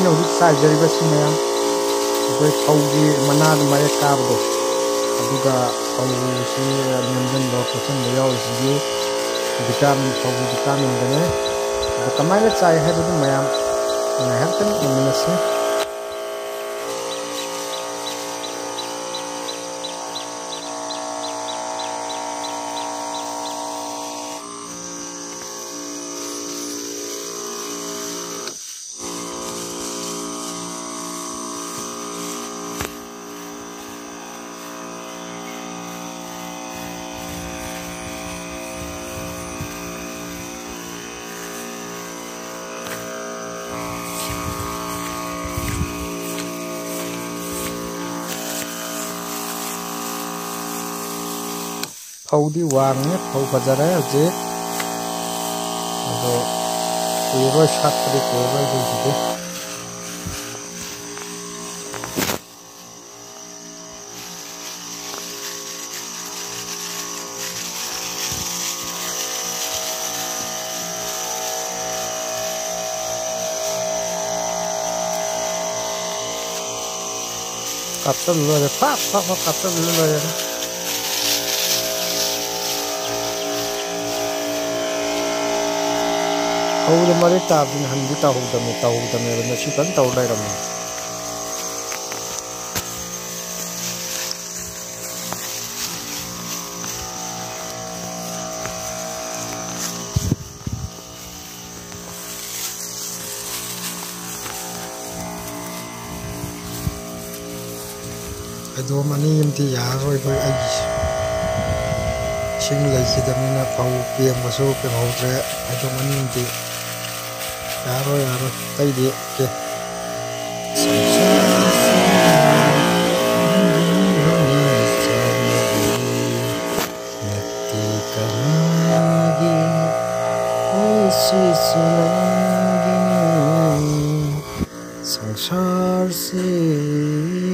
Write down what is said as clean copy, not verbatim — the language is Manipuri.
ꯑꯩꯅ ꯍꯧꯖꯤꯛ ꯆꯥꯏꯖꯔꯤꯕꯁꯤ ꯃꯌꯥꯝ ꯑꯩꯈꯣꯏ ꯐꯧꯒꯤ ꯃꯅꯥꯗ ꯃꯔꯦꯛ ꯀꯥꯕꯗꯣ ꯑꯗꯨꯒ ꯐꯧꯁꯤ ꯅꯦꯝꯖꯟꯕ ꯈꯣꯠꯆꯟꯕ ꯌꯥꯎꯔꯤꯁꯤꯒꯤ ꯚꯤꯇꯥꯃꯤꯟ ꯐꯧꯒꯤ ꯚꯤꯇꯥꯃꯤꯟꯒꯅꯦ ꯑꯗꯣ ꯀꯃꯥꯏꯅ ꯆꯥꯏ ꯍꯥꯏꯕꯗꯨ ꯃꯌꯥꯝ ꯉꯥꯏꯍꯥꯛꯇꯪ ꯌꯦꯡꯃꯤꯟꯅꯁꯤ ꯐꯧꯗꯤ ꯋꯥꯡꯉꯦ ꯐꯧ ꯐꯖꯔꯦ ꯍꯧꯖꯤꯛ ꯑꯗꯣ ꯀꯨꯏꯔꯣꯏ ꯁꯥꯠꯄꯗꯤ ꯀꯨꯏꯔꯣꯏ ꯑꯗꯨꯒꯤꯗꯤ ꯀꯥꯞꯆꯜ ꯂꯣꯏꯔꯦ ꯐꯥꯛ ꯐꯥꯛ ꯐꯥꯛ ꯀꯥꯞꯆꯜꯂ ꯂꯣꯏꯔꯦ ꯐꯧꯗ ꯃꯔꯦꯛ ꯇꯥꯕꯗꯤ ꯅꯍꯥꯟꯗꯤ ꯇꯧꯍꯧꯗꯕꯅꯦꯕ ꯉꯁꯤ ꯐꯖꯅ ꯇꯧ ꯂꯩꯔꯝꯃꯦ ꯐꯩꯗꯣꯝ ꯑꯅꯤ ꯑꯃꯗꯤ ꯌꯥꯔꯔꯣꯏꯕ ꯑꯩꯒꯤꯁꯦ ꯏꯁꯤꯡ ꯂꯩꯈꯤꯗꯕꯅꯤꯅ ꯐꯧ ꯄꯦꯡꯕꯁꯨ ꯄꯦꯡꯍꯧꯗ꯭ꯔꯦ ꯐꯩꯗꯣꯝ ꯑꯅꯤ ꯑꯃꯗꯤ ꯌꯥꯔꯣꯏ ꯑꯇꯩꯗꯤ ꯑꯣꯀꯦ संसार से